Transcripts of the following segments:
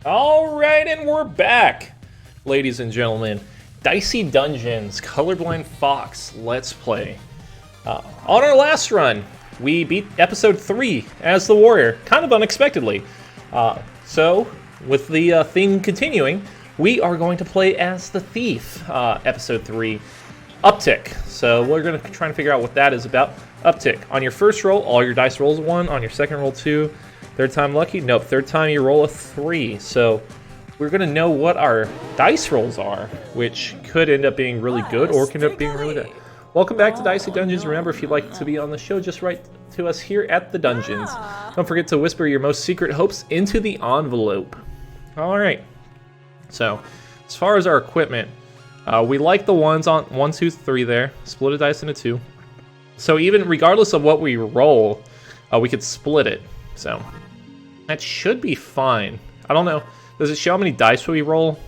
All right, and we're back, ladies and gentlemen. Dicey Dungeons, Colorblind Fox, Let's Play. On our last run, we beat episode 3 as the warrior, kind of unexpectedly. So, with the theme continuing, we are going to play as the thief, episode 3, Uptick. So we're going to try and figure out what that is about. Uptick. On your first roll, all your dice rolls 1. On your second roll, 2. Third time lucky? Nope. Third time you roll a 3. So we're going to know what our dice rolls are, which could end up being really good or can end up being really bad. Welcome back to Dicey Dungeons. Remember, if you'd like to be on the show, just write to us here at the Dungeons. Don't forget to whisper your most secret hopes into the envelope. All right. So, as far as our equipment, we like the ones on 1, 2, 3 there. Split a dice into 2. So even regardless of what we roll, we could split it. So that should be fine. I don't know. Does it show how many dice we roll?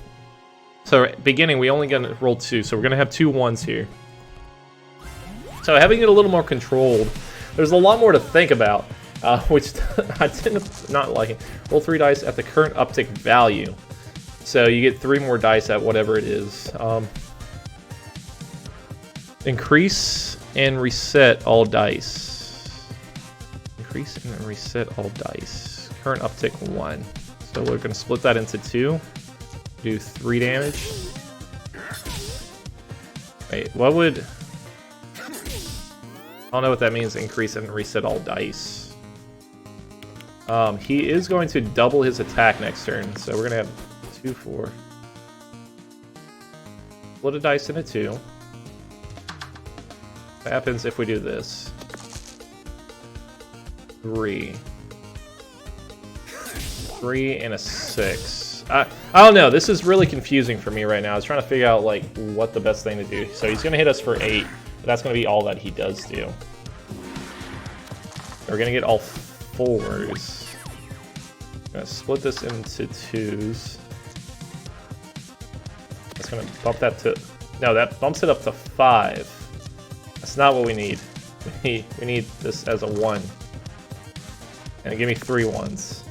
So at beginning, we only gonna roll 2. So we're gonna have 2 1s here. So having it a little more controlled, there's a lot more to think about, which I didn't not like it. Roll 3 dice at the current uptick value. So you get 3 more dice at whatever it is. Increase and reset all dice. Increase and reset all dice. Current uptick 1. So we're going to split that into 2. Do 3 damage. Wait, what would... I don't know what that means, increase and reset all dice. He is going to double his attack next turn, so we're going to have 2, 4. Split a dice into 2. What happens if we do this? 3. 3 and a 6. I don't know. This is really confusing for me right now. I was trying to figure out like what the best thing to do. So he's going to hit us for 8. But that's going to be all that he does do. We're going to get all 4s. I'm going to split this into 2s. That's going to bump that to... No, that bumps it up to 5. That's not what we need. We need this as a 1. And give me 3 1s.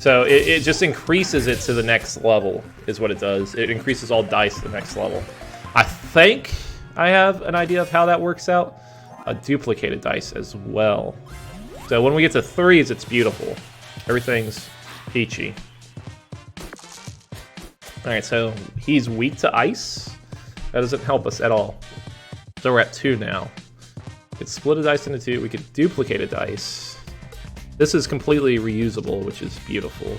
So it just increases it to the next level, is what it does. It increases all dice to the next level. I think I have an idea of how that works out. A duplicated dice as well. So when we get to 3s, it's beautiful. Everything's peachy. Alright, so he's weak to ice. That doesn't help us at all. So we're at 2 now. We could split a dice into 2. We could duplicate a dice. This is completely reusable, which is beautiful.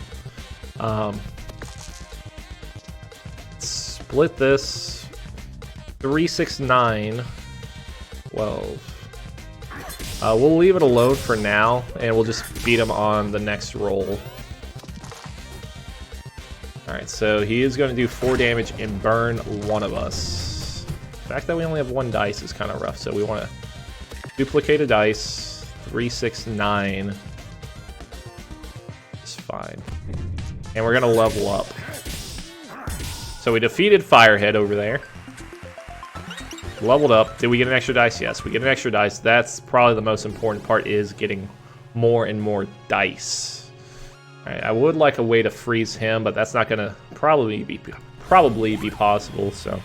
Split this. 3, 6, 9. 12. We'll leave it alone for now, and we'll just beat him on the next roll. Alright, so he is going to do 4 damage and burn one of us. The fact that we only have 1 dice is kind of rough, so we want to duplicate a dice. 3, 6, 9. It's fine. And we're going to level up. So we defeated Firehead over there. Leveled up. Did we get an extra dice? Yes, we get an extra dice. That's probably the most important part, is getting more and more dice. Alright, I would like a way to freeze him, but that's not going to probably be possible, so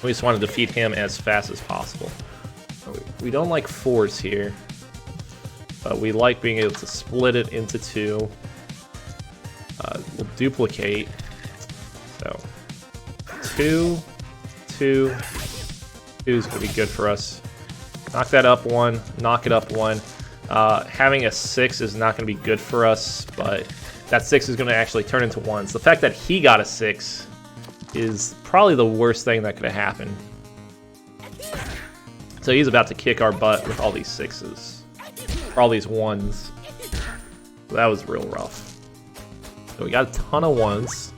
we just want to defeat him as fast as possible. We don't like 4s here, but we like being able to split it into 2. We'll duplicate. So 2, 2, 2 is going to be good for us. Knock that up 1, knock it up 1. Having a 6 is not going to be good for us, but that 6 is going to actually turn into 1s. The fact that he got a 6 is probably the worst thing that could have happened. So he's about to kick our butt with all these 6s. Or all these 1s. So that was real rough. So we got a ton of 1s.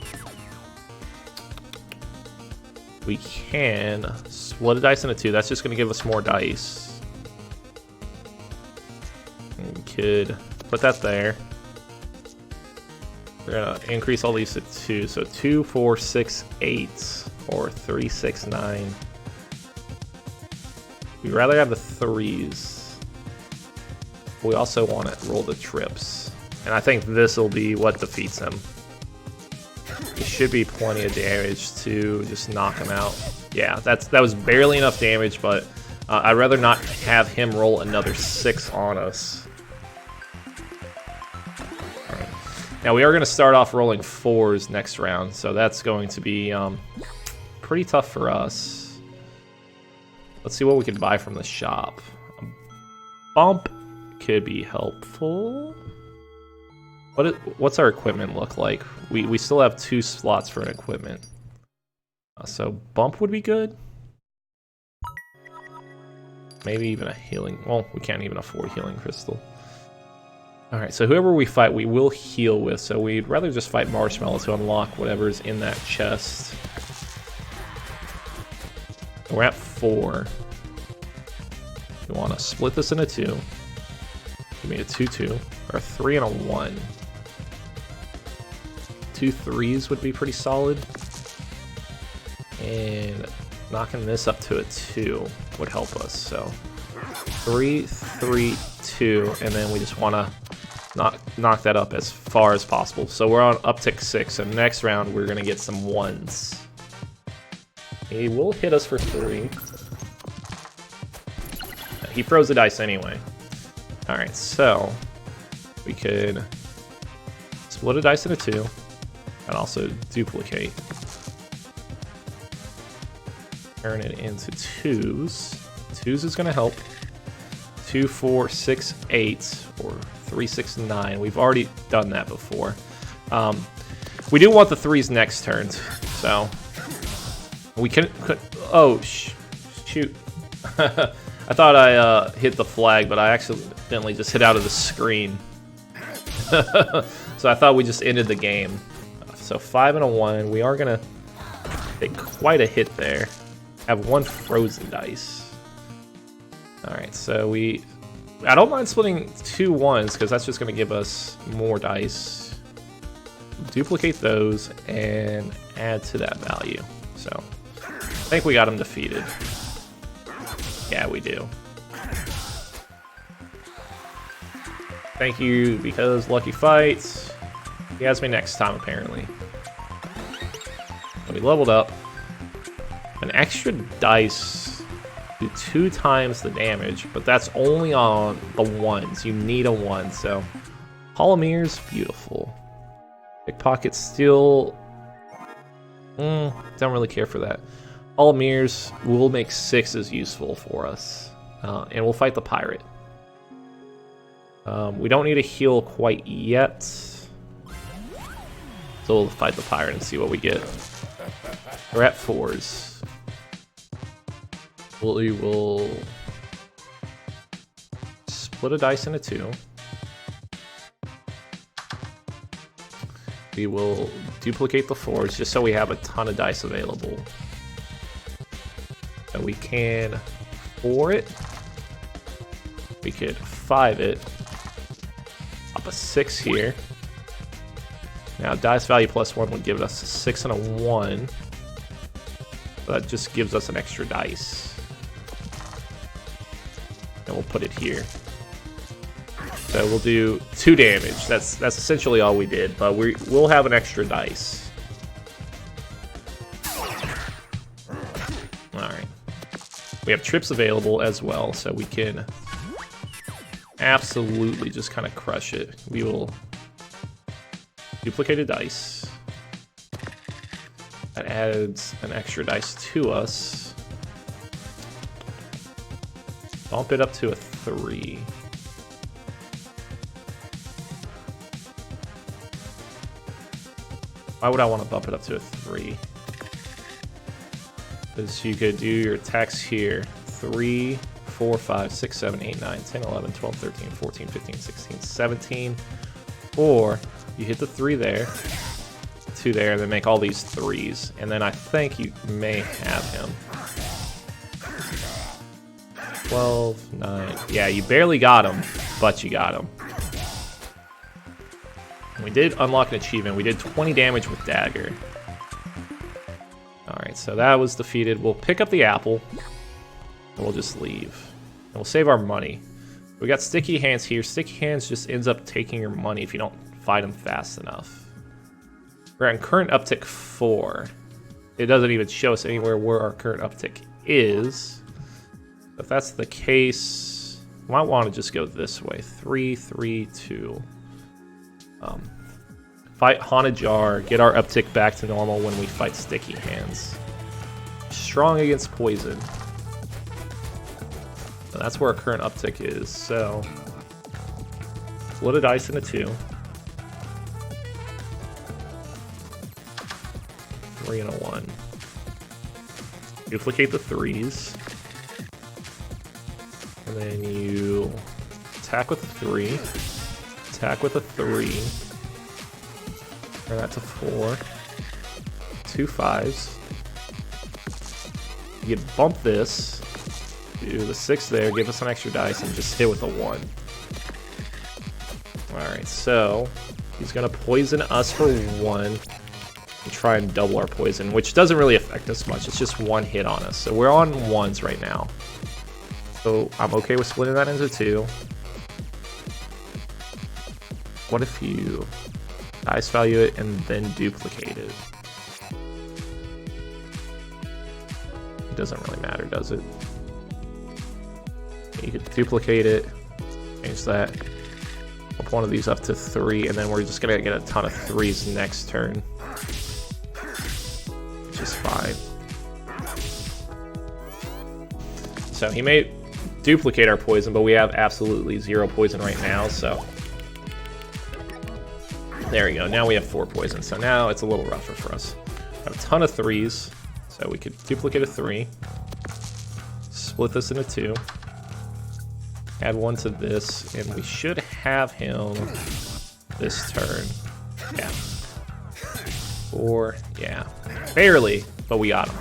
We can split a dice into 2. That's just going to give us more dice. And we could put that there. We're going to increase all these to 2. So 2, 4, 6, 8. Or 3, 6, 9. We'd rather have the 3s. We also want to roll the trips. And I think this will be what defeats him. It should be plenty of damage to just knock him out. Yeah, that was barely enough damage, but I'd rather not have him roll another 6 on us. All right. Now we are going to start off rolling 4s next round, so that's going to be pretty tough for us. Let's see what we can buy from the shop. A bump could be helpful. What's our equipment look like? We still have 2 slots for an equipment. So bump would be good. Maybe even a healing. Well, we can't even afford healing crystal. Alright, so whoever we fight, we will heal with. So we'd rather just fight Marshmallow to unlock whatever's in that chest. We're at 4. We want to split this into 2. Give me a 2-2. Or a 3 and a 1. 2 3s would be pretty solid. And knocking this up to a 2 would help us. So 3, 3, 2, and then we just want to knock that up as far as possible. So we're on uptick 6, and next round we're going to get some 1s. He will hit us for 3. He froze the dice anyway. Alright, so we could split a dice into 2 and also duplicate. Turn it into 2s. 2s is going to help. 2, 4, 6, 8, or 3, 6, 9. We've already done that before. We do want the 3s next turn, so we can. Oh, shoot! I thought I hit the flag, but I accidentally just hit out of the screen. So I thought we just ended the game. So 5 and a 1. We are gonna take quite a hit there. Have 1 frozen dice. Alright, so I don't mind splitting 2 1s because that's just going to give us more dice. Duplicate those and add to that value. So I think we got him defeated. Yeah, we do. Thank you, because lucky fights. He has me next time, apparently. We leveled up. An extra dice do 2 times the damage, but that's only on the 1s. You need a 1, so Hall of Mirrors, beautiful. Pickpocket still don't really care for that. Hall of Mirrors will make 6s useful for us, and we'll fight the pirate. We don't need a heal quite yet, so we'll fight the pirate and see what we get. We're at 4s. We will split a dice into 2. We will duplicate the 4s just so we have a ton of dice available. So we can 4 it. We could 5 it. Up a 6 here. Now dice value +1 would give us a 6 and a 1. So that just gives us an extra dice. And we'll put it here. So we'll do 2 damage. That's essentially all we did, but we'll have an extra dice. Alright. We have trips available as well, so we can absolutely just kind of crush it. We will duplicate a dice. That adds an extra dice to us. Bump it up to a 3. Why would I want to bump it up to a 3? Because you could do your attacks here. 3, 4, 5, 6, 7, 8, 9, 10, 11, 12, 13, 14, 15, 16, 17. Or you hit the 3 there, 2 there, and then make all these 3s. And then I think you may have him. 12, 9. Yeah, you barely got him, but you got him. We did unlock an achievement. We did 20 damage with Dagger. Alright, so that was defeated. We'll pick up the apple, and we'll just leave. And we'll save our money. We got sticky hands here. Sticky hands just ends up taking your money if you don't fight them fast enough. We're on current uptick 4. It doesn't even show us anywhere where our current uptick is. If that's the case, we might want to just go this way. 3, 3, 2. Fight Haunted Jar, get our uptick back to normal when we fight sticky hands. Strong against poison. So that's where our current uptick is. So split a dice into 2. 3 and a 1. Duplicate the 3s. And then you attack with a 3. Attack with a 3. Turn that to 4. 2 5s. You can bump this. Do the 6 there, give us an extra dice, and just hit with a 1. Alright, so he's gonna poison us for 1 and try and double our poison, which doesn't really affect us much. It's just 1 hit on us. So we're on 1s right now. So I'm okay with splitting that into 2. What if you dice value it and then duplicate it? It doesn't really matter, does it? You could duplicate it, change that, pump one of these up to 3, and then we're just gonna get a ton of 3s next turn, which is fine. So he may duplicate our poison, but we have absolutely 0 poison right now, so there we go. Now we have 4 poison, so now it's a little rougher for us. We have a ton of 3s, so we could duplicate a 3, split this into 2. Add 1 to this, and we should have him this turn. Yeah. 4, yeah. Barely, but we got him.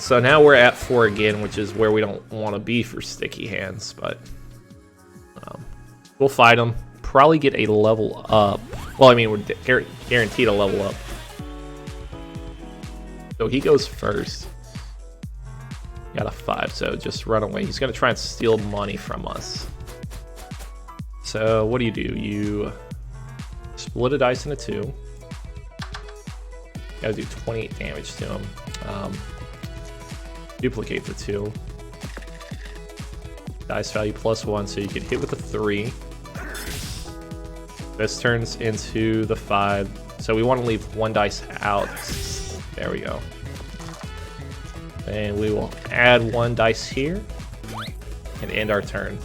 So now we're at 4 again, which is where we don't want to be for sticky hands, but we'll fight him. Probably get a level up. Well, I mean, we're guaranteed a level up. So he goes first. Got a 5, so just run away. He's going to try and steal money from us. So what do? You split a dice into 2. Got to do 28 damage to him. Duplicate the 2. Dice value +1, so you can hit with a 3. This turns into the 5. So we want to leave 1 dice out. There we go. And we will add 1 dice here and end our turn.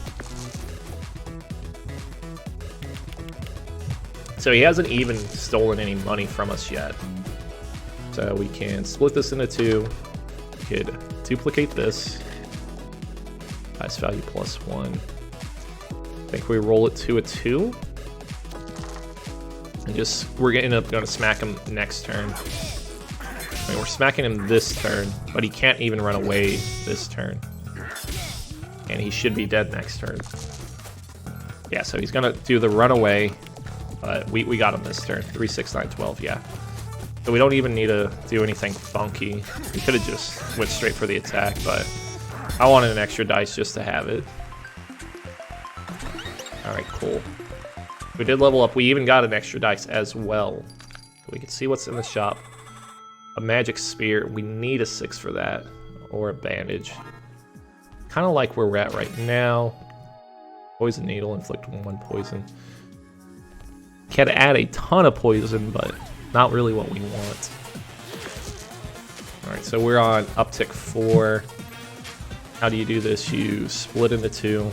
So he hasn't even stolen any money from us yet. So we can split this into 2. We could duplicate this. Dice value +1. I think we roll it to a 2. And we're going to smack him next turn. I mean, we're smacking him this turn, but he can't even run away this turn. And he should be dead next turn. Yeah, so he's gonna do the runaway, but we got him this turn. 3, 6, 9, 12, yeah. So we don't even need to do anything funky. We could have just went straight for the attack, but I wanted an extra dice just to have it. Alright, cool. We did level up. We even got an extra dice as well. We can see what's in the shop. A magic spear, we need a 6 for that, or a bandage. Kind of like where we're at right now. Poison needle, inflict 1 poison. Can add a ton of poison, but not really what we want. Alright, so we're on uptick 4. How do you do this? You split into 2.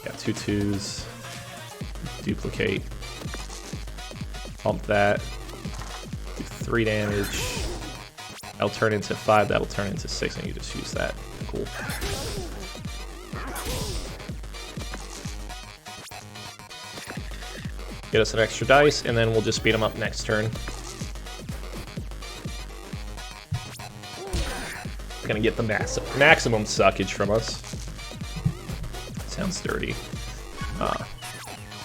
Got 2 2s. Duplicate. Pump that. Do 3 damage. That'll turn into 5, that'll turn into 6, and you just use that. Cool. Get us an extra dice, and then we'll just beat him up next turn. Gonna get the maximum suckage from us. Sounds dirty.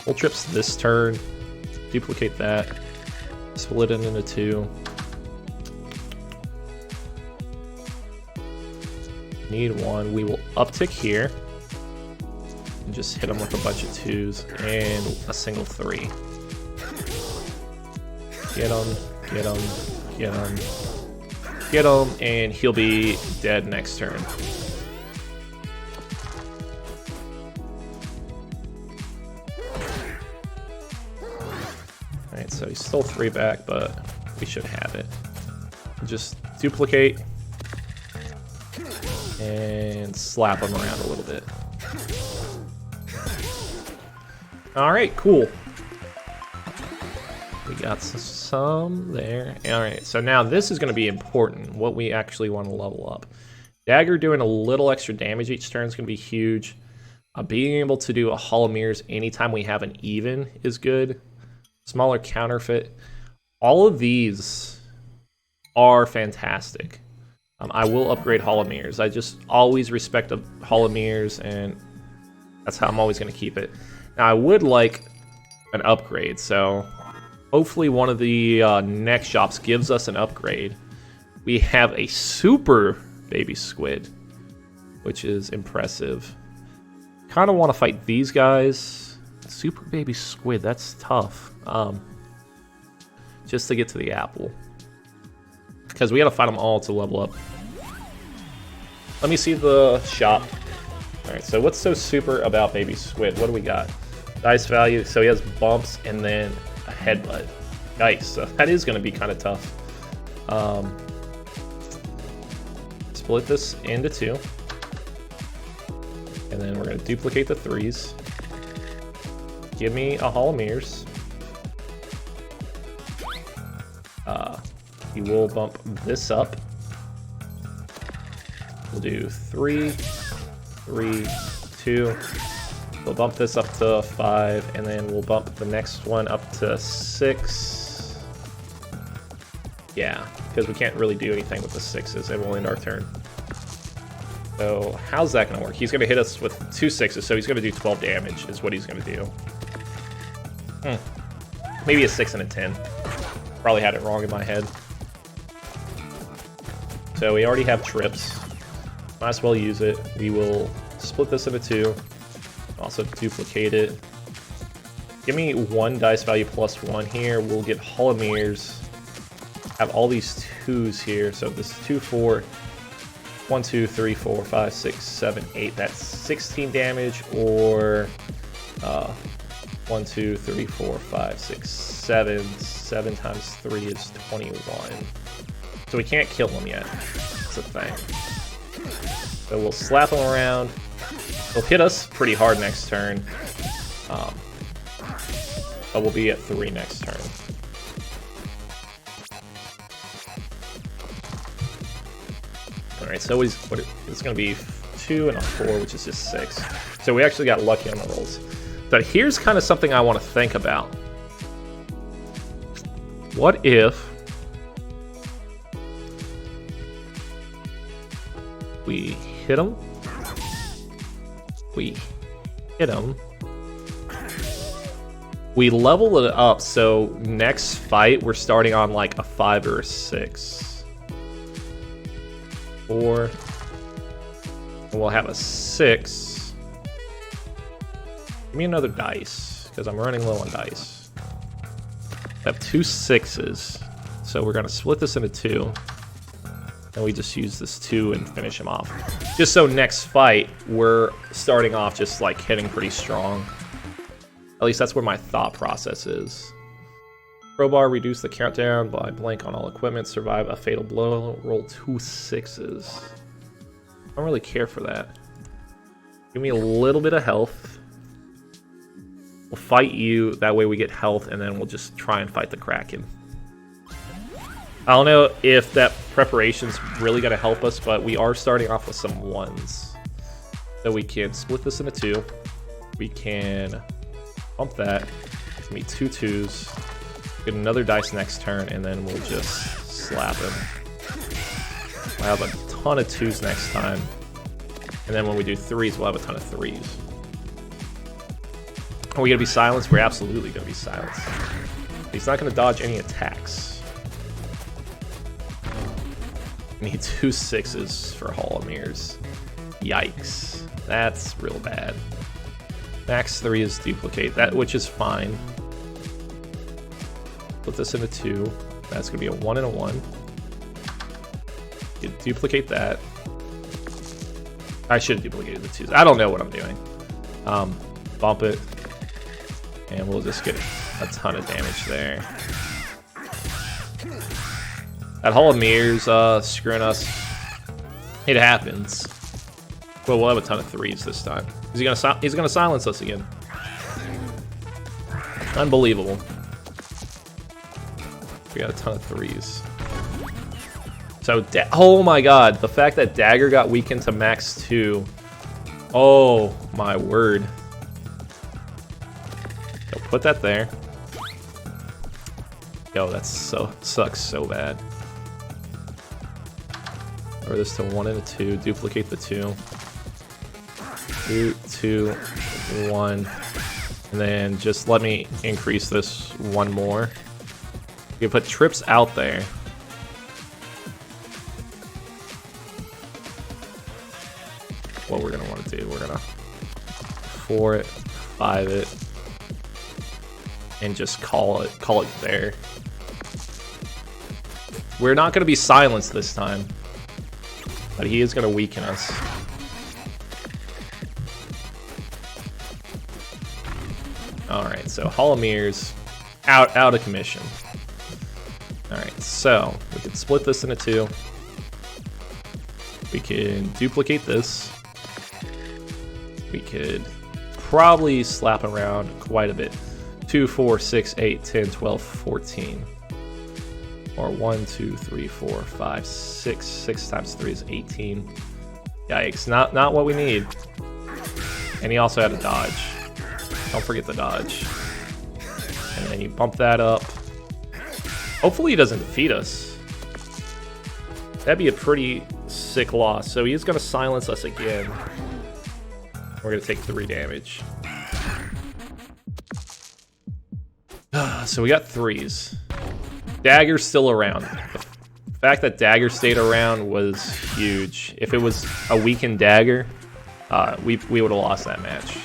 Full trips this turn. Duplicate that. Split it into 2. Need one. We will uptick here. And just hit him with a bunch of 2s and a single 3. Get him, get him, get him, get him, and he'll be dead next turn. Alright, so he stole 3 back, but we should have it. Just duplicate and slap him around a little bit. Alright, cool. We got some there. Alright, so now this is going to be important, what we actually want to level up. Dagger doing a little extra damage each turn is going to be huge. Being able to do a Hall of Mirrors anytime we have an even is good. Smaller counterfeit. All of these are fantastic. I will upgrade Hall of Mirrors. I just always respect a Hall of Mirrors, and that's how I'm always going to keep it. Now, I would like an upgrade, so hopefully one of the next shops gives us an upgrade. We have a super baby squid, which is impressive. Kind of want to fight these guys. Super baby squid, that's tough. Just to get to the apple. Because we got to fight them all to level up. Let me see the shop. Alright, so what's so super about baby squid? What do we got? Dice value, so he has bumps and then a headbutt. Yikes, so that is going to be kind of tough. Split this into 2. And then we're going to duplicate the 3s. Give me a Hall of Mirrors. He will bump this up. We'll do 3, 3, 2. We'll bump this up to 5, and then we'll bump the next one up to 6. Yeah, because we can't really do anything with the 6s, and we'll end our turn. So how's that going to work? He's going to hit us with 2 6s, so he's going to do 12 damage is what he's going to do. Maybe a 6 and a 10. Probably had it wrong in my head. So we already have trips. Might as well use it. We will split this into 2. Also duplicate it. Give me 1 dice value plus 1 here. We'll get Hall of Mirrors. Have all these 2s here. So this is 2, 4, 1, 2, 3, 4, 5, 6, 7, 8. That's 16 damage, or 1, 2, 3, 4, 5, 6, 7. 7 times 3 is 21. So we can't kill him yet. That's the thing. So we'll slap him around. He'll hit us pretty hard next turn. But we'll be at 3 next turn. Alright, so it's going to be 2 and a 4, which is just 6. So we actually got lucky on the rolls. So here's kind of something I want to think about. What if we hit him? We hit him. We level it up, so next fight we're starting on like a 5 or a 6. 4. And we'll have a 6. Give me another dice, because I'm running low on dice. I have 2 6s, so we're going to split this into 2. And we just use this 2 and finish him off. Just so next fight, we're starting off just like hitting pretty strong. At least that's where my thought process is. Crowbar, reduce the countdown by blank on all equipment, survive a fatal blow, roll 2 6s. I don't really care for that. Give me a little bit of health. We'll fight you, that way we get health, and then we'll just try and fight the Kraken. I don't know if that preparation's really going to help us, but we are starting off with some 1s. So we can split this into 2. We can bump that. Give me 2 2s. Get another dice next turn, and then we'll just slap him. We'll have a ton of 2s next time. And then when we do 3s, we'll have a ton of 3s. Are we going to be silenced? We're absolutely going to be silenced. He's not going to dodge any attacks. Need 2 6s for Hall of Mirrors. Yikes. That's real bad. Max 3 is duplicate, that which is fine. Put this in a 2. That's gonna be a 1 and a 1. You duplicate that. I should have duplicated the 2s. I don't know what I'm doing. Bump it. And we'll just get a ton of damage there. That Hall of Mirrors screwing us. It happens. But we'll have a ton of 3s this time. He's gonna silence us again. Unbelievable. We got a ton of 3s. So, oh my god, the fact that Dagger got weakened to max 2. Oh my word. So put that there. Yo, that sucks so bad. Lower this to 1 and a 2, duplicate the 2. 2, 2, 1. And then just let me increase this 1 more. You can put trips out there. What we're gonna want to do, we're gonna 4 it, 5 it, and just call it there. We're not gonna be silenced this time, but he is gonna weaken us. Alright, so Hall of Mirrors out of commission. Alright, so we can split this into 2. We can duplicate this. We could probably slap around quite a bit. 2, 4, 6, 8, 10, 12, 14. Or 1, 2, 3, 4, 5, 6. 6 times 3 is 18. Yikes, not what we need. And he also had a dodge. Don't forget the dodge. And then you bump that up. Hopefully he doesn't defeat us. That'd be a pretty sick loss. So he is going to silence us again. We're going to take 3 damage. So we got 3s. Dagger's still around. The fact that Dagger stayed around was huge. If it was a weakened Dagger, we would have lost that match.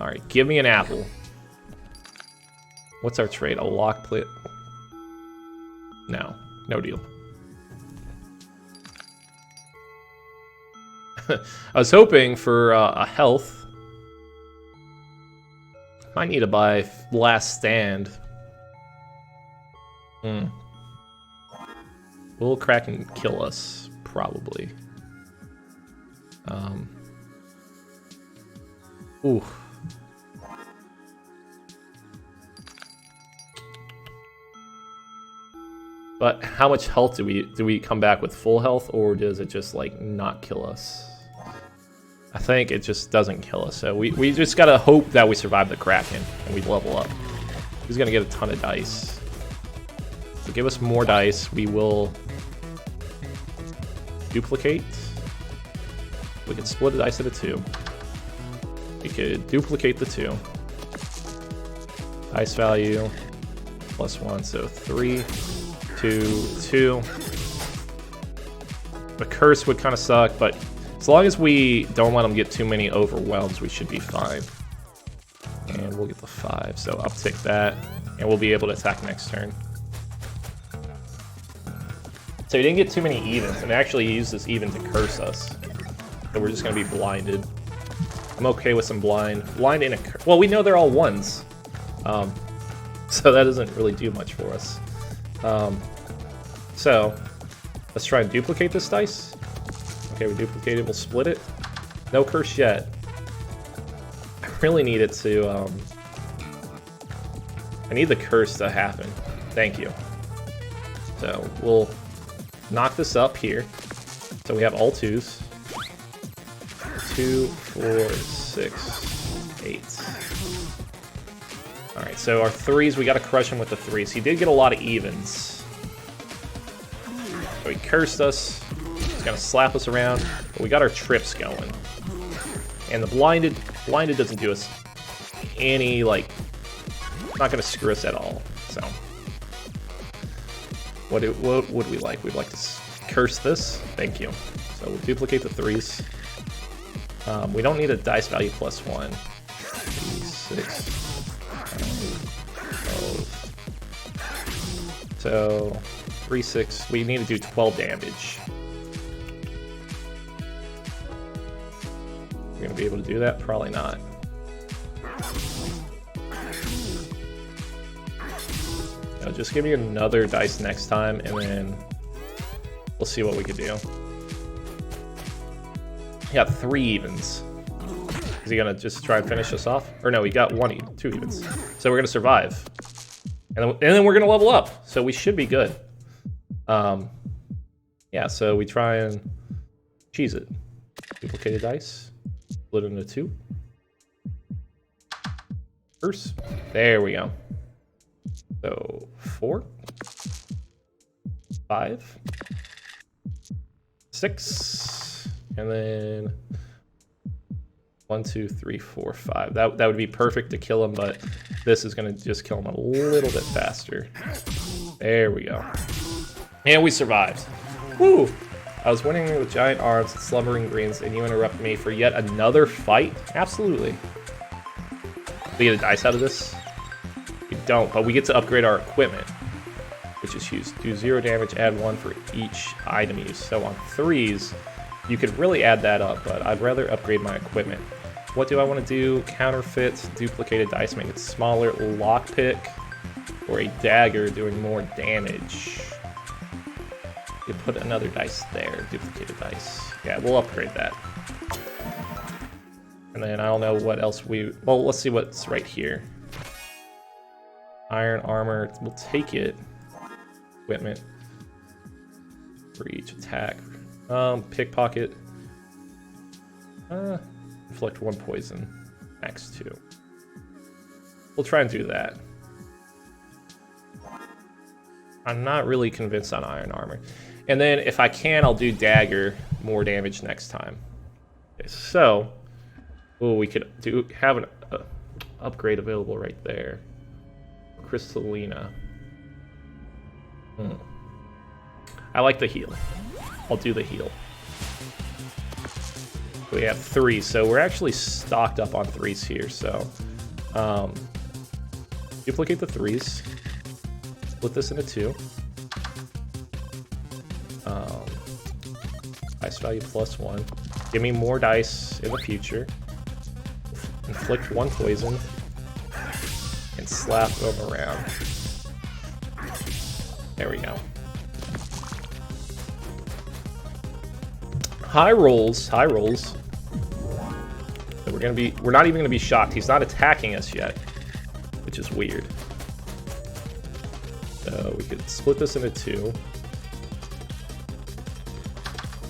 Alright, give me an apple. What's our trade? A lock plate? No, no deal. I was hoping for a health. Might need to buy Last Stand. Will Kraken kill us? Probably. Ooh. But how much health do we come back with? Full health, or does it just like not kill us? I think it just doesn't kill us. So we just gotta hope that we survive the Kraken and we level up. He's gonna get a ton of dice. So give us more dice. We will duplicate. We can split the dice into 2. We could duplicate the 2. Dice value +1, so 3. 2, 2. The curse would kind of suck, but as long as we don't let them get too many overwhelms, we should be fine. And we'll get the 5, so uptick that, and we'll be able to attack next turn. So he didn't get too many evens, and actually he used this even to curse us. So we're just going to be blinded. I'm okay with some blind in a curse. Well, we know they're all 1s. So that doesn't really do much for us. So let's try and duplicate this dice. Okay, we duplicate it, we'll split it. No curse yet. I really need it to, I need the curse to happen. Thank you. So we'll knock this up here. So we have all 2s. 2, 4, 6, 8. Alright, so our 3s, we gotta crush him with the 3s. He did get a lot of evens. So he cursed us. He's gonna slap us around. But we got our trips going. And the blinded doesn't do us any, like, not gonna screw us at all. So what would we like? We'd like to curse this. Thank you. So we'll duplicate the 3s. We don't need a dice value plus 1. 3, 6, 12. So 3, 6. We need to do 12 damage. We're gonna be able to do that? Probably not. No, just give me another dice next time, and then we'll see what we could do. He got 3 evens. Is he gonna just try and finish us off? Or no, he got 2 evens. So we're gonna survive, and then we're gonna level up. So we should be good. Yeah. So we try and cheese it. Duplicated dice. Split it into 2. First. There we go. So 4, 5, 6, and then 1, 2, 3, 4, 5. That would be perfect to kill him, but this is gonna just kill him a little bit faster. There we go. And we survived. Woo! I was winning with giant arms and slumbering greens, and you interrupt me for yet another fight? Absolutely. We get a dice out of this? We don't, but we get to upgrade our equipment, which is huge. Do 0 damage, add 1 for each item used. So on 3s, you could really add that up, but I'd rather upgrade my equipment. What do I want to do? Counterfeit, duplicated dice, make it smaller, lockpick, or a dagger doing more damage. You put another dice there, duplicated dice. Yeah, we'll upgrade that. And then I don't know what else well, let's see what's right here. Iron armor, we'll take it. Equipment for each attack. Pickpocket. Inflict 1 poison. Max 2. We'll try and do that. I'm not really convinced on iron armor. And then if I can, I'll do dagger, more damage next time. Okay, so, we could have an upgrade available right there. Crystallina. I like the heal. I'll do the heal. We have 3, so we're actually stocked up on 3s here. So, duplicate the 3s. Split this into 2. Dice value plus 1. Give me more dice in the future. Inflict 1 poison. And slap them around. There we go. High rolls, high rolls. So we're not even gonna be shocked. He's not attacking us yet, which is weird. So we could split this into 2.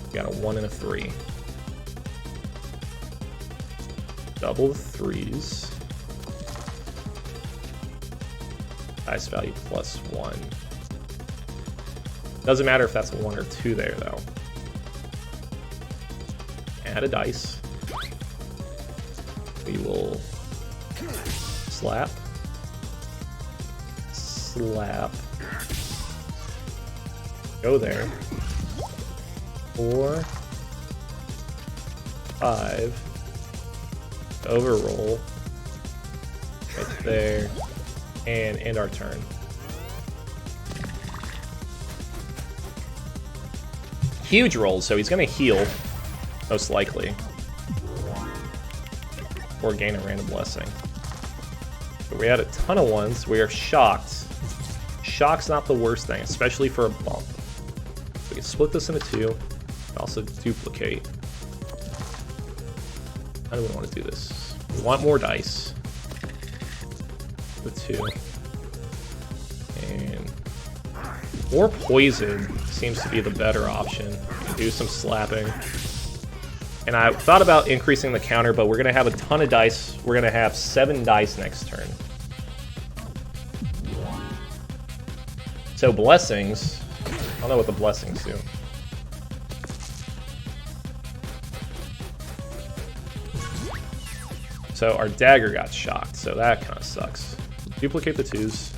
We got a 1 and a 3. Double the 3s. Dice value plus 1. Doesn't matter if that's a 1 or 2 there, though. Add a dice. We will slap. Slap. Go there. 4, 5. Overroll. Right there. And end our turn. Huge rolls, so he's going to heal, most likely. Or gain a random blessing. But we had a ton of 1s. We are shocked. Shock's not the worst thing, especially for a bump. We can split this into 2. And also duplicate. How do we want to do this? We want more dice. The 2. And more poison seems to be the better option. Do some slapping. And I thought about increasing the counter, but we're going to have a ton of dice. We're going to have 7 dice next turn. So blessings. I don't know what the blessings do. So our dagger got shocked, so that kind of sucks. Duplicate the 2s.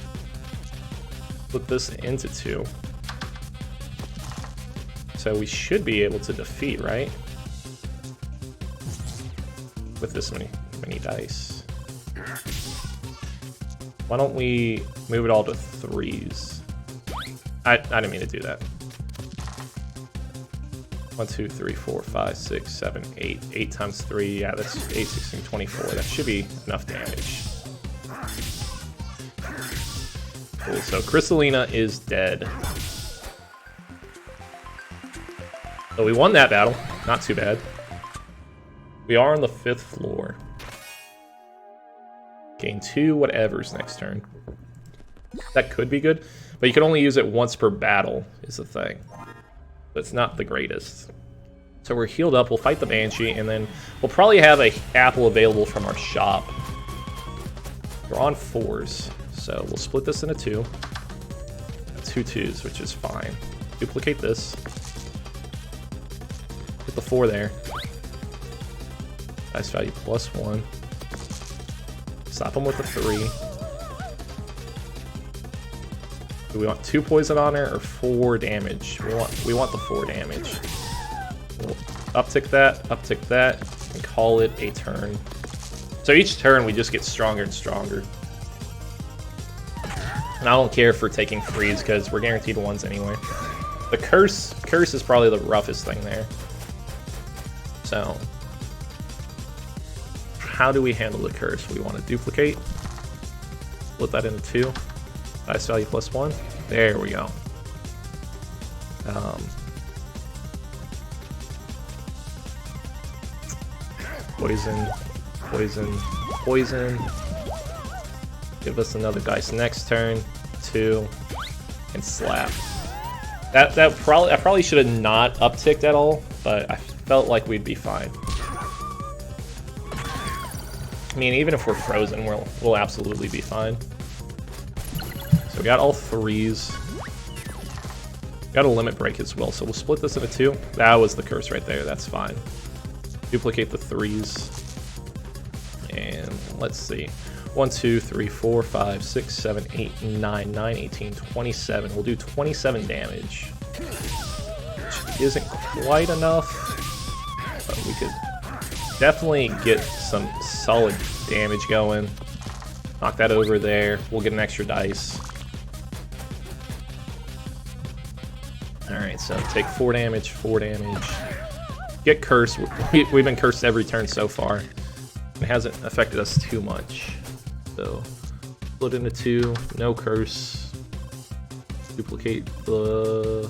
Put this into 2. So we should be able to defeat, right? With this many dice. Why don't we move it all to 3s? I didn't mean to do that. 1, 2, 3, 4, 5, 6, 7, 8. 8 times 3, yeah, that's 8, 16, 24. That should be enough damage. Cool, so Crystalina is dead. So we won that battle. Not too bad. We are on the 5th floor. Gain 2 whatevers next turn. That could be good, but you can only use it once per battle, is the thing. That's not the greatest. So we're healed up, we'll fight the Banshee, and then we'll probably have a apple available from our shop. We're on 4s, so we'll split this into 2. 2 2s, which is fine. Duplicate this. Put the 4 there. Dice value +1. Slap them with a 3. Do we want 2 poison on her or 4 damage? We want the 4 damage. We'll uptick that, and call it a turn. So each turn we just get stronger and stronger. And I don't care for taking 3s because we're guaranteed 1s anyway. The curse is probably the roughest thing there. So how do we handle the curse? We want to duplicate, split that into 2. Dice value +1. There we go. Poison, poison, poison. Give us another dice next turn. 2, and slap. I probably should have not upticked at all, but I felt like we'd be fine. I mean, even if we're frozen, we'll absolutely be fine. So we got all 3s. Got a limit break as well, so we'll split this into 2. That was the curse right there, that's fine. Duplicate the 3s. And let's see. 1, 2, 3, 4, 5, 6, 7, 8, 9, 9, 18, 27. We'll do 27 damage. Which isn't quite enough, but we could definitely get some solid damage going. Knock that over there. We'll get an extra dice. Alright, so take 4 damage, 4 damage. Get cursed. We've been cursed every turn so far. It hasn't affected us too much. So, split into 2, no curse. Duplicate the...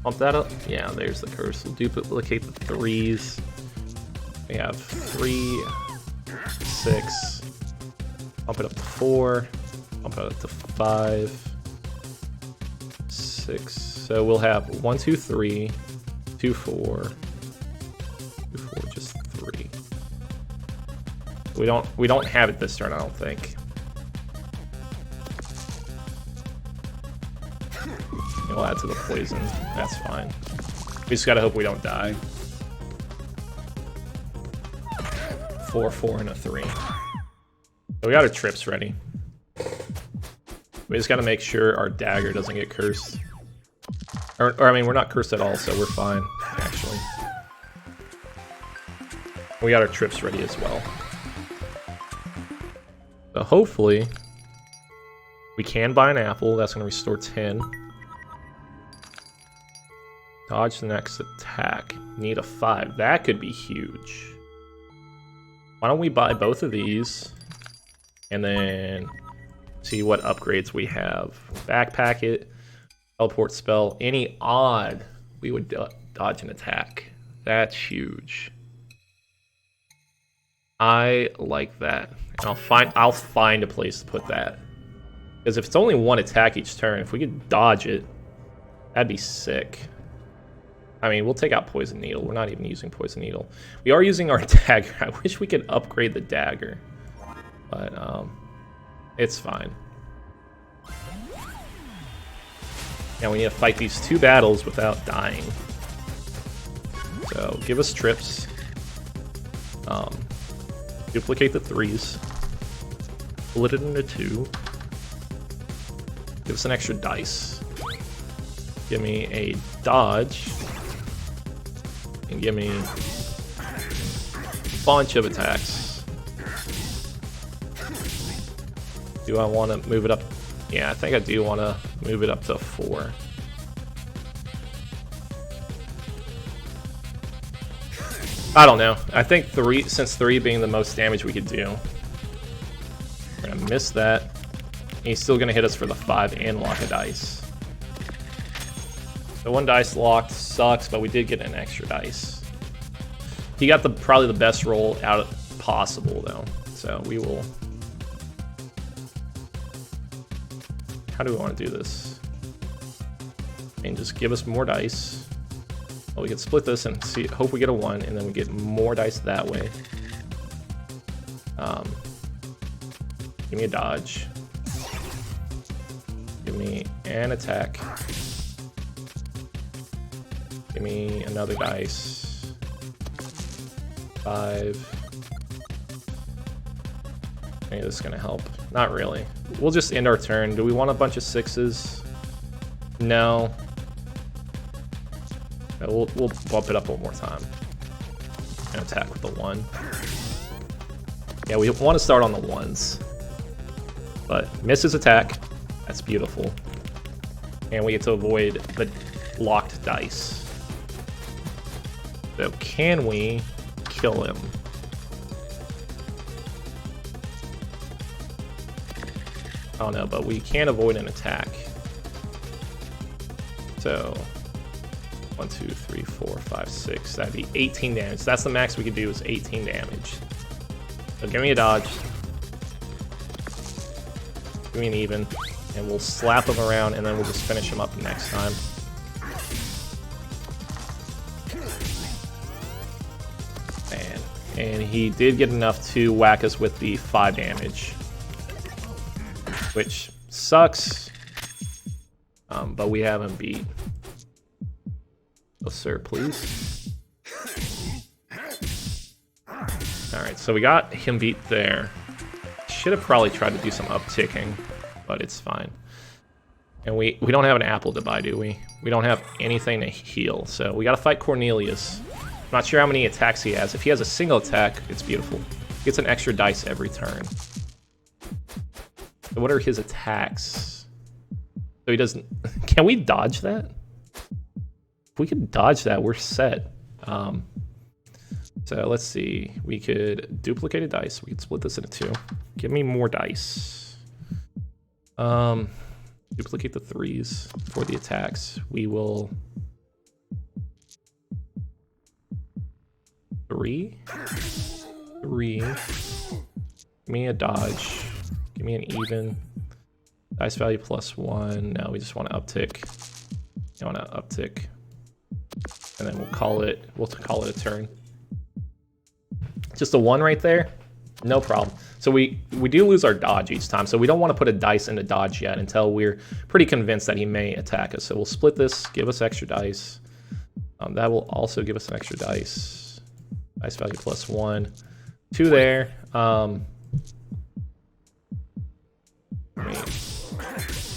Pump that up? Yeah, there's the curse. We'll duplicate the 3s. We have 3, 6. Pump it up to 4. Pump it up to 5. 6. So we'll have 1, 2, 3, 2, 4. 2, 4, just 3. We don't have it this turn, I don't think. We'll add to the poison. That's fine. We just gotta hope we don't die. 4, 4, and a 3. So we got our trips ready. We just gotta make sure our dagger doesn't get cursed. Or I mean, we're not cursed at all, so we're fine, actually. We got our trips ready as well. So hopefully, we can buy an apple. That's going to restore 10. Dodge the next attack. Need a 5. That could be huge. Why don't we buy both of these, and then see what upgrades we have. Backpack it. Teleport spell. Any odd, we would dodge an attack. That's huge. I like that. And I'll find a place to put that. Because if it's only 1 attack each turn, if we could dodge it, that'd be sick. I mean, we'll take out Poison Needle. We're not even using Poison Needle. We are using our dagger. I wish we could upgrade the dagger. But, it's fine. Now we need to fight these 2 battles without dying. So, give us trips. Duplicate the 3s. Split it into 2. Give us an extra dice. Give me a dodge. And give me a bunch of attacks. Do I want to move it up? Yeah, I think I do want to move it up to 4. I don't know. I think 3, since 3 being the most damage we could do. We're going to miss that. He's still going to hit us for the 5 and lock a dice. The 1 dice locked sucks, but we did get an extra dice. He got probably the best roll out possible, though. So we will... How do we want to do this? And just give us more dice. Well, we can split this and see. Hope we get a 1, and then we get more dice that way. Give me a dodge. Give me an attack. Give me another dice. 5. Maybe this is gonna help. Not really. We'll just end our turn. Do we want a bunch of 6s? No. We'll bump it up one more time. And attack with the 1. Yeah, we want to start on the 1s. But misses attack. That's beautiful. And we get to avoid the locked dice. So can we kill him? I don't know, but we can't avoid an attack. So 1, 2, 3, 4, 5, 6. That'd be 18 damage. That's the max we could do is 18 damage. So give me a dodge. Give me an even. And we'll slap him around and then we'll just finish him up next time. And he did get enough to whack us with the 5 damage. Which sucks. But we have him beat. Oh, sir, please. Alright, so we got him beat there. Should have probably tried to do some upticking, but it's fine. And we don't have an apple to buy, do we? We don't have anything to heal, so we gotta fight Cornelius. I'm not sure how many attacks he has. If he has a single attack, it's beautiful. He gets an extra dice every turn. So what are his attacks? So he doesn't... Can we dodge that? If we can dodge that, we're set. So let's see. We could duplicate a dice. We could split this into 2. Give me more dice. Duplicate the 3s for the attacks. We will... 3. Give me a dodge. Give me an even. Dice value +1. No, we just want to uptick. I want to uptick. And then we'll call it a turn. Just a 1 right there. No problem. So we do lose our dodge each time. So we don't want to put a dice into dodge yet until we're pretty convinced that he may attack us. So we'll split this, give us extra dice. That will also give us an extra dice. Dice value +1. 2 there.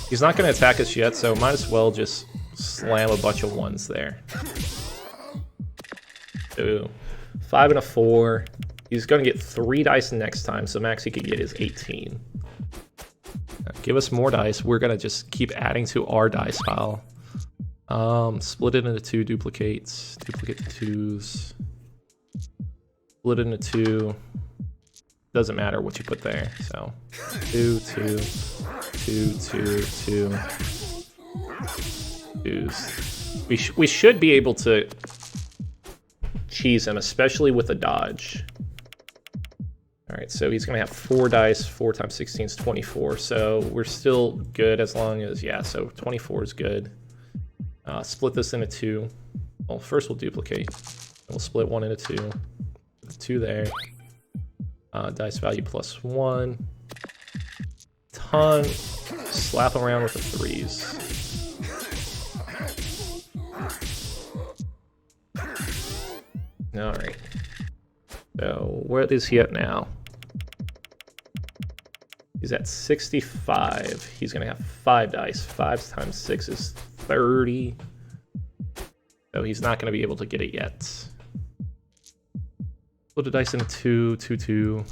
He's not going to attack us yet, so might as well just slam a bunch of 1s there. So 5 and a 4. He's going to get 3 dice next time, so max he could get is 18. Give us more dice. We're going to just keep adding to our dice pile. Split it into 2 duplicates. Duplicate the 2s. Split it into 2. Doesn't matter what you put there. So 2, 2, 2, 2, 2. 2s. We should be able to cheese him, especially with a dodge. Alright, so he's going to have 4 dice. 4 times 16 is 24. So we're still good as long as... Yeah, so 24 is good. Split this into 2. Well, first we'll duplicate. We'll split 1 into 2. 2 there. Dice value +1. Ton. Slap him around with the 3s. Alright. So, where is he at now? He's at 65. He's going to have 5 dice. 5 times 6 is 30. So he's not going to be able to get it yet. Split the dice into 2, 2, 2.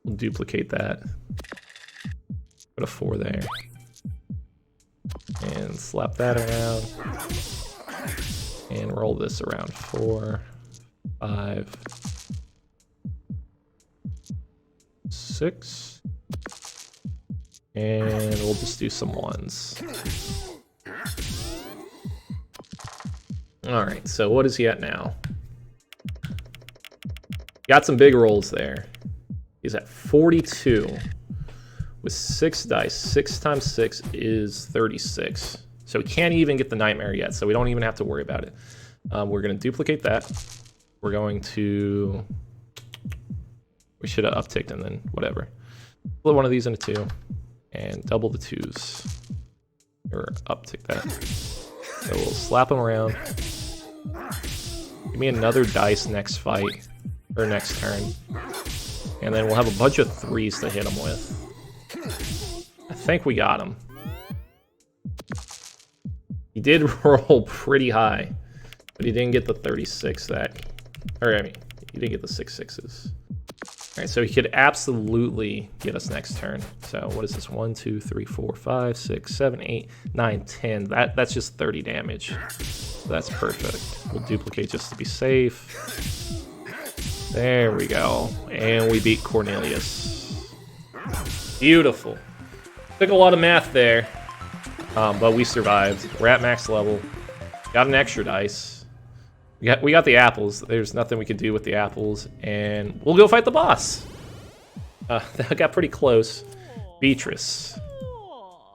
We'll duplicate that. Put a 4 there. And slap that around. And roll this around. 4, 5, 6. And we'll just do some 1s. Alright, so what is he at now? Got some big rolls there. He's at 42 with 6 dice. 6 times 6 is 36. So he can't even get the nightmare yet, so we don't even have to worry about it. We're going to duplicate that. We're going to... We should have upticked and then whatever. Split one of these into 2 and double the 2s. Or uptick that. So we'll slap them around. Give me another dice next fight. Or next turn. And then we'll have a bunch of 3s to hit him with. I think we got him. He did roll pretty high. But he didn't get the 36 that... Or, I mean, he didn't get the 6 6s. Alright, so he could absolutely get us next turn. So what is this? 1, 2, 3, 4, 5, 6, 7, 8, 9, 10. That's just 30 damage. So that's perfect. We'll duplicate just to be safe. There we go. And we beat Cornelius. Beautiful. Took a lot of math there. But we survived. We're at max level. Got an extra dice. We got the apples. There's nothing we can do with the apples. And we'll go fight the boss. That got pretty close. Beatrice.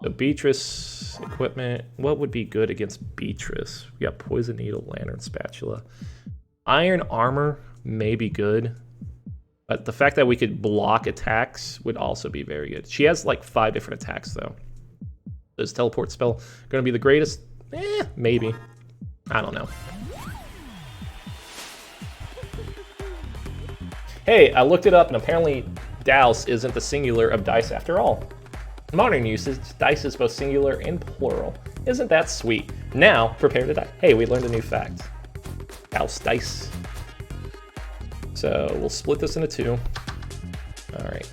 So Beatrice equipment. What would be good against Beatrice? We got poison needle, lantern, spatula. Iron armor may be good. But the fact that we could block attacks would also be very good. She has like 5 different attacks though. Is teleport spell going to be the greatest? Maybe. I don't know. Hey, I looked it up, and apparently douse isn't the singular of dice after all. In modern usage, dice is both singular and plural. Isn't that sweet? Now, prepare to die. Hey, we learned a new fact. Douse dice. So we'll split this into 2. All right.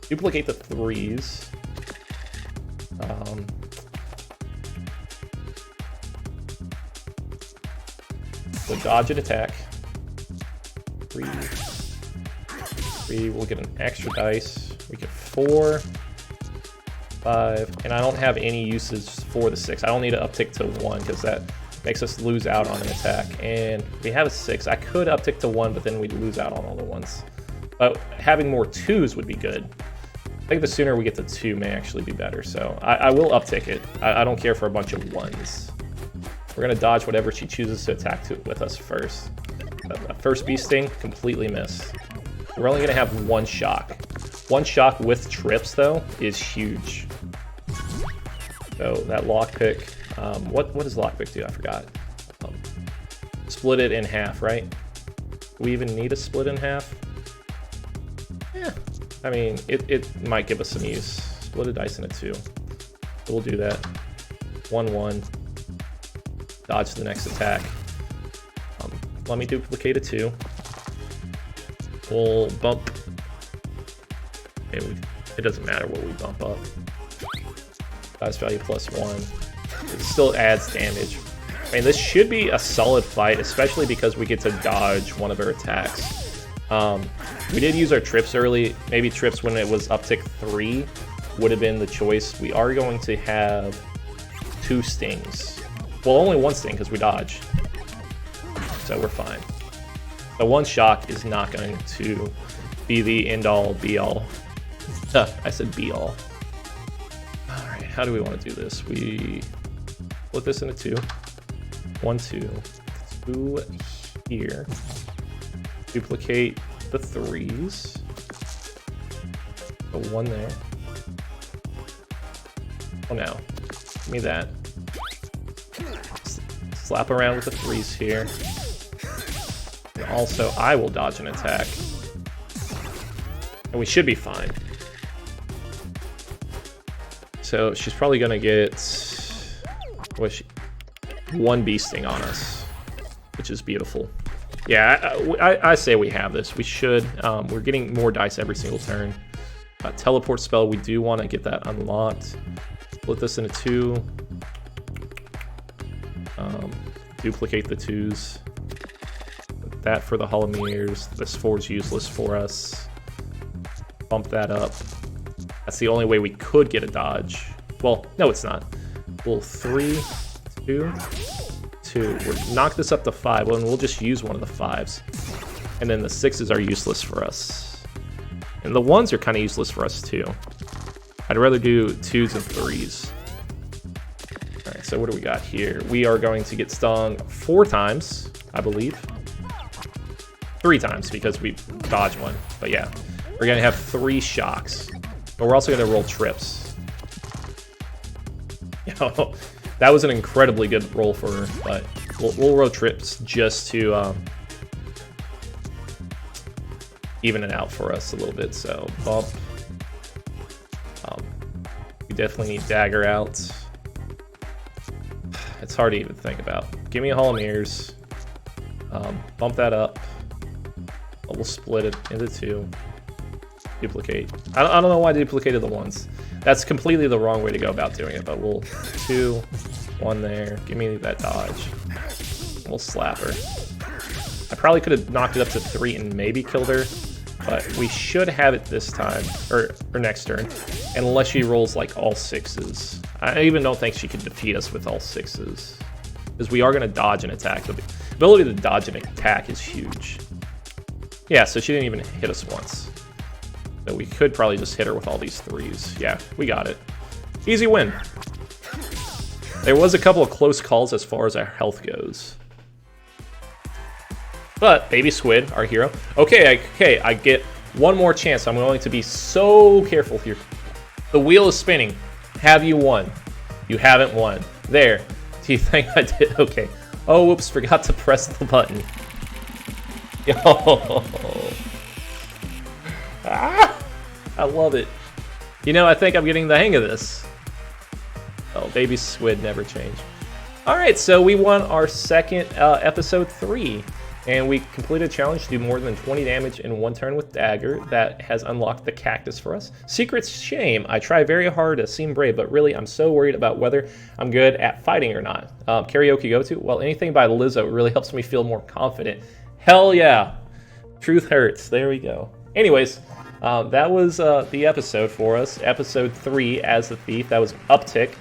Duplicate the 3s. So dodge an attack. 3. We'll get an extra dice. We get 4, 5, and I don't have any usage for the 6. I don't need to uptick to 1 because that makes us lose out on an attack. And we have a 6. I could uptick to 1, but then we'd lose out on all the 1s. But having more 2s would be good. I think the sooner we get to 2 may actually be better. So I will uptick it. I don't care for a bunch of 1s. We're going to dodge whatever she chooses to attack with us first. First bee sting, completely missed. We're only going to have 1 shock. 1 shock with trips, though, is huge. So that lockpick, what does lockpick do? I forgot. Split it in half, right? Do we even need a split in half? Yeah, I mean, it might give us some use. Split a dice into 2. So we'll do that. 1, 1. Dodge the next attack. Let me duplicate a 2. We'll bump. It doesn't matter what we bump up. Dice value +1. It still adds damage. I mean, this should be a solid fight, especially because we get to dodge one of her attacks. We did use our trips early. Maybe trips when it was uptick 3 would have been the choice. We are going to have 2 stings. Well, only 1 sting because we dodged. So we're fine. The 1 shock is not going to be the end-all, be-all. I said be-all. Alright, how do we want to do this? We split this into 2. 1, 2. 2 here. Duplicate the 3s. The 1 there. Oh no. Give me that. Slap around with the 3s here. And also, I will dodge an attack. And we should be fine. So she's probably gonna get one beasting on us, which is beautiful. Yeah, I say we have this. We should. We're getting more dice every single turn. Teleport spell, we do want to get that unlocked. Split this into 2. Duplicate the 2s. That for the Holometers. This 4 is useless for us. Bump that up. That's the only way we could get a dodge. Well, no, it's not. We'll 3, 2, 2. We'll knock this up to 5, and we'll just use one of the 5s. And then the 6s are useless for us. And the 1s are kind of useless for us, too. I'd rather do 2s and 3s. Alright, so what do we got here? We are going to get stung 4 times, I believe. 3 times, because we dodged one. But yeah, we're going to have 3 shocks. But we're also going to roll trips. Yo, that was an incredibly good roll for her, but we'll roll trips just to even it out for us a little bit. So bump. We definitely need dagger out. It's hard to even think about. Give me a Holometers. Bump that up. We'll split it into 2. Duplicate. I don't know why I duplicated the 1s. That's completely the wrong way to go about doing it, but we'll 2, 1 there. Give me that dodge. We'll slap her. I probably could have knocked it up to 3 and maybe killed her, but we should have it this time, or next turn, unless she rolls like all 6s. I even don't think she could defeat us with all 6s, because we are going to dodge an attack. The ability to dodge an attack is huge. Yeah, so she didn't even hit us once. So we could probably just hit her with all these 3s. Yeah, we got it. Easy win. There was a couple of close calls as far as our health goes. But Baby Squid, our hero. Okay, I get one more chance. I'm going to be so careful here. The wheel is spinning. Have you won? You haven't won. There. Do you think I did? Okay. Oh, whoops, forgot to press the button. Yo. Ah, I love it. You know, I think I'm getting the hang of this. Oh, Baby Squid never changed. Alright, so we won our second episode 3. And we completed a challenge to do more than 20 damage in 1 turn with dagger. That has unlocked the cactus for us. Secret's shame. I try very hard to seem brave, but really I'm so worried about whether I'm good at fighting or not. Karaoke go to? Well, anything by Lizzo really helps me feel more confident. Hell yeah. Truth hurts. There we go. Anyways, that was the episode for us. Episode 3 as the thief. That was Uptick.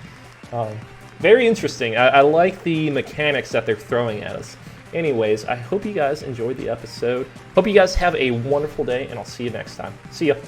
Very interesting. I like the mechanics that they're throwing at us. Anyways, I hope you guys enjoyed the episode. Hope you guys have a wonderful day, and I'll see you next time. See ya.